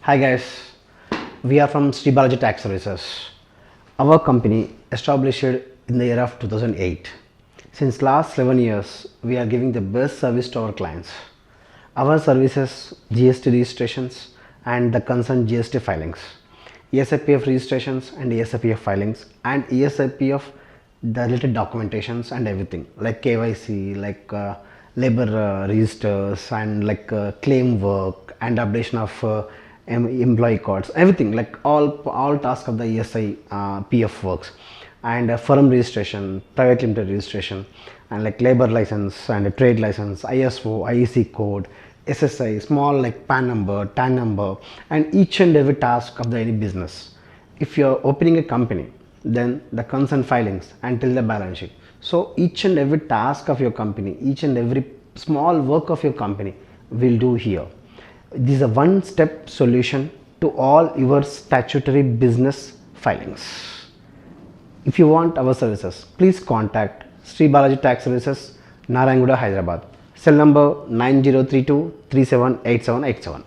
Hi guys, we are from Balaji Tax Services. Our company established in the year of 2008. Since last 11 years, we are giving the best service to our clients. Our services, GST registrations and the concerned GST filings, ESIPF registrations and ESIPF filings and ESIPF the related documentations and everything like KYC, like labor registers and like claim work and updation of employee cards, everything like all tasks of the ESI PF works, and firm registration, private limited registration, and like labor license and trade license, ISO, IEC code, SSI, small like PAN number, TAN number, and each and every task of the any business. If you are opening a company, then the concern filings until the balance sheet. So each and every task of your company, each and every small work of your company will do here. This is a one-step solution to all your statutory business filings. If you want our services, please contact Sri Balaji Tax Services, Narayanguda, Hyderabad. Cell number 9032 378787.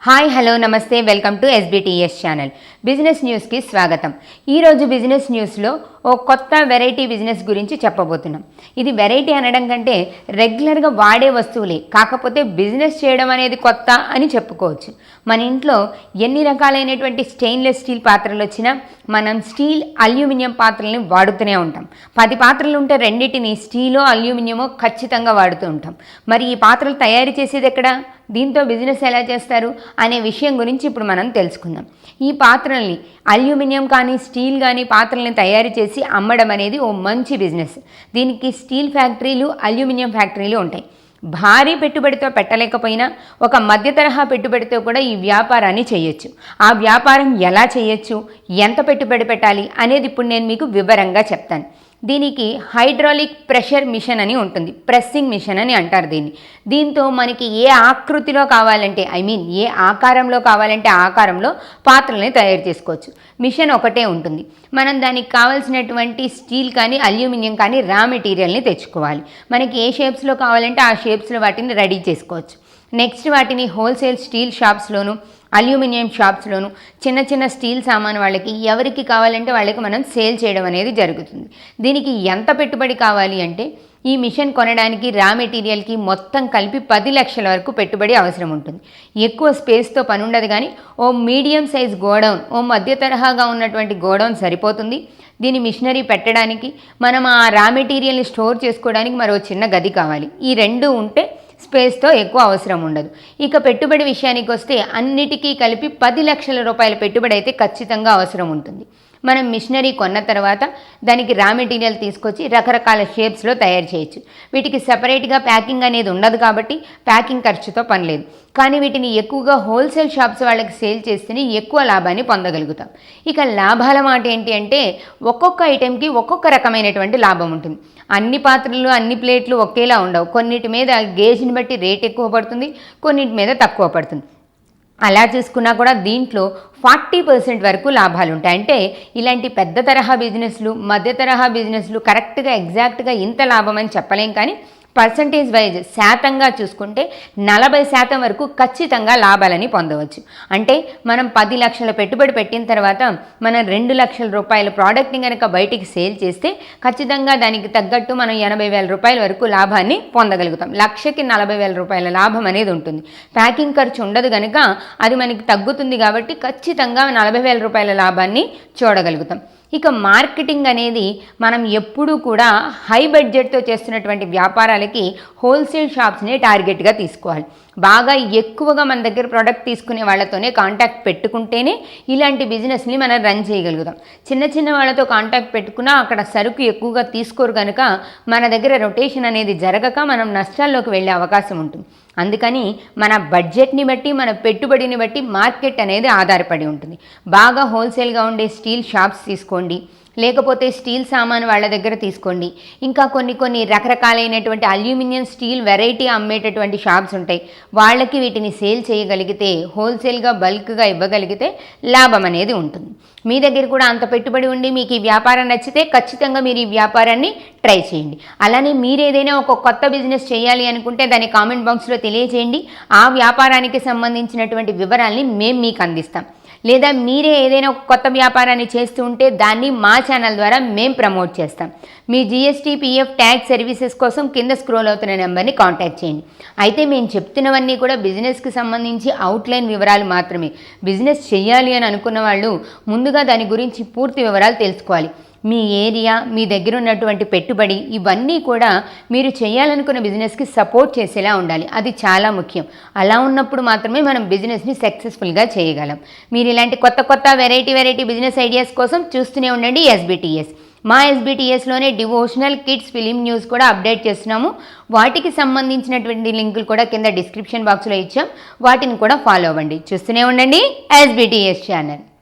Hi hello నమస్తే, welcome to SBTS channel. Business న్యూస్కి స్వాగతం. ఈరోజు business న్యూస్లో ఓ కొత్త variety business గురించి చెప్పబోతున్నాం. ఇది variety అనడం కంటే రెగ్యులర్గా వాడే వస్తువులే, కాకపోతే బిజినెస్ చేయడం అనేది కొత్త అని చెప్పుకోవచ్చు. మన ఇంట్లో ఎన్ని రకాలైనటువంటి స్టెయిన్లెస్ స్టీల్ పాత్రలు వచ్చినా మనం స్టీల్ అల్యూమినియం పాత్రల్ని వాడుతూనే ఉంటాం. 10 పాత్రలు ఉంటే రెండింటిని స్టీలో అల్యూమినియమో ఖచ్చితంగా వాడుతూ ఉంటాం. మరి ఈ పాత్రలు తయారు చేసేది ఎక్కడ, దీంతో బిజినెస్ ఎలా చేస్తారు అనే విషయం గురించి ఇప్పుడు మనం తెలుసుకుందాం. ఈ పాత్రల్ని అల్యూమినియం కానీ స్టీల్ కానీ పాత్రల్ని తయారు చేసి అమ్మడం అనేది ఓ మంచి బిజినెస్. దీనికి స్టీల్ ఫ్యాక్టరీలు, అల్యూమినియం ఫ్యాక్టరీలు ఉంటాయి. భారీ పెట్టుబడితో పెట్టలేకపోయినా ఒక మధ్య తరహా పెట్టుబడితో కూడా ఈ వ్యాపారాన్ని చేయొచ్చు. ఆ వ్యాపారం ఎలా చేయొచ్చు, ఎంత పెట్టుబడి పెట్టాలి అనేది ఇప్పుడు నేను మీకు వివరంగా చెప్తాను. దీనికి హైడ్రాలిక్ ప్రెషర్ మిషన్ అని ఉంటుంది, ప్రెస్సింగ్ మిషన్ అని అంటారు దీన్ని. దీంతో మనకి ఏ ఆకృతిలో కావాలంటే ఏ ఆకారంలో కావాలంటే ఆకారంలో పాత్రల్ని తయారు చేసుకోవచ్చు. మిషన్ ఒకటే ఉంటుంది. మనం దానికి కావాల్సినటువంటి స్టీల్ కానీ అల్యూమినియం కానీ రా మెటీరియల్ని తెచ్చుకోవాలి. మనకి ఏ షేప్స్లో కావాలంటే ఆ షేప్స్లో వాటిని రెడీ చేసుకోవచ్చు. నెక్స్ట్ వాటిని హోల్సేల్ స్టీల్ షాప్స్లోను, అల్యూమినియం షాప్స్లోను, చిన్న చిన్న స్టీల్ సామాన్ వాళ్ళకి ఎవరికి కావాలంటే వాళ్ళకి మనం సేల్ చేయడం అనేది జరుగుతుంది. దీనికి ఎంత పెట్టుబడి కావాలి అంటే ఈ మిషన్ కొనడానికి రా మెటీరియల్కి మొత్తం కలిపి 10 లక్షల వరకు పెట్టుబడి అవసరం ఉంటుంది. ఎక్కువ స్పేస్తో పని ఉండదు, కానీ ఓ మీడియం సైజ్ గోడౌన్, ఓ మధ్య తరహాగా ఉన్నటువంటి గోడౌన్ సరిపోతుంది. దీని మిషనరీ పెట్టడానికి, మనం ఆ రా మెటీరియల్ని స్టోర్ చేసుకోవడానికి మరో చిన్న గది కావాలి. ఈ రెండు ఉంటే స్పేస్తో ఎక్కువ అవసరం ఉండదు. ఇక పెట్టుబడి విషయానికి వస్తే అన్నిటికీ కలిపి 10 లక్షల రూపాయల పెట్టుబడి అయితే ఖచ్చితంగా అవసరం ఉంటుంది. మనం మిషనరీ కొన్న తర్వాత దానికి రా మెటీరియల్ తీసుకొచ్చి రకరకాల షేప్స్లో తయారు చేయొచ్చు. వీటికి సెపరేట్గా ప్యాకింగ్ అనేది ఉండదు కాబట్టి ప్యాకింగ్ ఖర్చుతో పని లేదు. కానీ వీటిని ఎక్కువగా హోల్సేల్ షాప్స్ వాళ్ళకి సేల్ చేస్తేనే ఎక్కువ లాభాన్ని పొందగలుగుతాం. ఇక లాభాల మాట ఏంటి అంటే ఒక్కొక్క ఐటెంకి ఒక్కొక్క రకమైనటువంటి లాభం ఉంటుంది. అన్ని పాత్రలు, అన్ని ప్లేట్లు ఒకేలా ఉండవు. కొన్నిటి మీద గేజ్ని బట్టి రేట్ ఎక్కువ పడుతుంది, కొన్నిటి మీద తక్కువ పడుతుంది. అలా చూసుకున్నా కూడా దీంట్లో 40% వరకు లాభాలు ఉంటాయి. అంటే ఇలాంటి పెద్ద తరహా బిజినెస్లు, మధ్య తరహా బిజినెస్లు కరెక్ట్గా ఎగ్జాక్ట్గా ఇంత లాభం అని చెప్పలేం, కానీ పర్సంటేజ్ వైజ్ శాతంగా చూసుకుంటే 40% వరకు ఖచ్చితంగా లాభాలని పొందవచ్చు. అంటే మనం 10 లక్షల పెట్టుబడి పెట్టిన తర్వాత మనం 2 లక్షల రూపాయల ప్రోడక్ట్ని కనుక బయటికి సేల్ చేస్తే ఖచ్చితంగా దానికి తగ్గట్టు మనం 80,000 రూపాయల వరకు లాభాన్ని పొందగలుగుతాం. లక్షకి 40,000 రూపాయల లాభం అనేది ఉంటుంది. ప్యాకింగ్ ఖర్చు ఉండదు కనుక అది మనకి తగ్గుతుంది, కాబట్టి ఖచ్చితంగా 40,000 రూపాయల లాభాన్ని చూడగలుగుతాం. ఇక మార్కెటింగ్ అనేది మనం ఎప్పుడూ కూడా హై బడ్జెట్తో చేస్తున్నటువంటి వ్యాపారాలకి హోల్సేల్ షాప్స్నే టార్గెట్గా తీసుకోవాలి. బాగా ఎక్కువగా మన దగ్గర ప్రోడక్ట్ తీసుకునే వాళ్ళతోనే కాంటాక్ట్ పెట్టుకుంటేనే ఇలాంటి బిజినెస్ని మనం రన్ చేయగలుగుతాం. చిన్న చిన్న వాళ్ళతో కాంటాక్ట్ పెట్టుకున్నా అక్కడ సరుకు ఎక్కువగా తీసుకోరు కనుక మన దగ్గర రొటేషన్ అనేది జరగక మనం నష్టాల్లోకి వెళ్ళే అవకాశం ఉంటుంది. అందుకని మన బడ్జెట్ని బట్టి, మన పెట్టుబడిని బట్టి మార్కెట్ అనేది ఆధారపడి ఉంటుంది. బాగా హోల్సేల్గా ఉండే స్టీల్ షాప్స్ తీసుకోండి, లేకపోతే స్టీల్ సామాన్ వాళ్ళ దగ్గర తీసుకోండి. ఇంకా కొన్ని రకరకాలైనటువంటి అల్యూమినియం స్టీల్ వెరైటీ అమ్మేటటువంటి షాప్స్ ఉంటాయి. వాళ్ళకి వీటిని సేల్ చేయగలిగితే, హోల్సేల్గా బల్క్గా ఇవ్వగలిగితే లాభం అనేది ఉంటుంది. మీ దగ్గర కూడా అంత పెట్టుబడి ఉండి మీకు ఈ వ్యాపారం నచ్చితే ఖచ్చితంగా మీరు ఈ వ్యాపారాన్ని ట్రై చేయండి. అలానే మీరు ఏదైనా ఒక కొత్త బిజినెస్ చేయాలి అనుకుంటే దాన్ని కామెంట్ బాక్స్లో తెలియజేయండి. ఆ వ్యాపారానికి సంబంధించినటువంటి వివరాల్ని మేము మీకు అందిస్తాం. లేదా మీరే ఏదైనా ఒక కొత్త వ్యాపారాన్ని చేస్తూ ఉంటే దాన్ని మా ఛానల్ ద్వారా మేము ప్రమోట్ చేస్తాం. మీ జిఎస్టీ, పిఎఫ్, ట్యాక్స్ సర్వీసెస్ కోసం కింద స్క్రోల్ అవుతున్న నెంబర్ని కాంటాక్ట్ చేయండి. అయితే మేము చెప్తున్నవన్నీ కూడా బిజినెస్కి సంబంధించి అవుట్లైన్ వివరాలు మాత్రమే. బిజినెస్ చేయాలి అని అనుకున్న వాళ్ళు ముందుగా దాని గురించి పూర్తి వివరాలు తెలుసుకోవాలి. మీ ఏరియా, మీ దగ్గర ఉన్నటువంటి పెట్టుబడి, ఇవన్నీ కూడా మీరు చేయాలనుకున్న బిజినెస్కి సపోర్ట్ చేసేలా ఉండాలి. అది చాలా ముఖ్యం. అలా ఉన్నప్పుడు మాత్రమే మనం బిజినెస్ని సక్సెస్ఫుల్గా చేయగలం. మీరు ఇలాంటి కొత్త వెరైటీ బిజినెస్ ఐడియాస్ కోసం చూస్తూనే ఉండండి SBTS. మా SBTSలోనే డివోషనల్, కిడ్స్, ఫిలిం న్యూస్ కూడా అప్డేట్ చేస్తున్నాము. వాటికి సంబంధించినటువంటి లింకులు కూడా కింద డిస్క్రిప్షన్ బాక్స్లో ఇచ్చాం. వాటిని కూడా ఫాలో అవ్వండి. చూస్తూనే ఉండండి SBTS ఛానల్.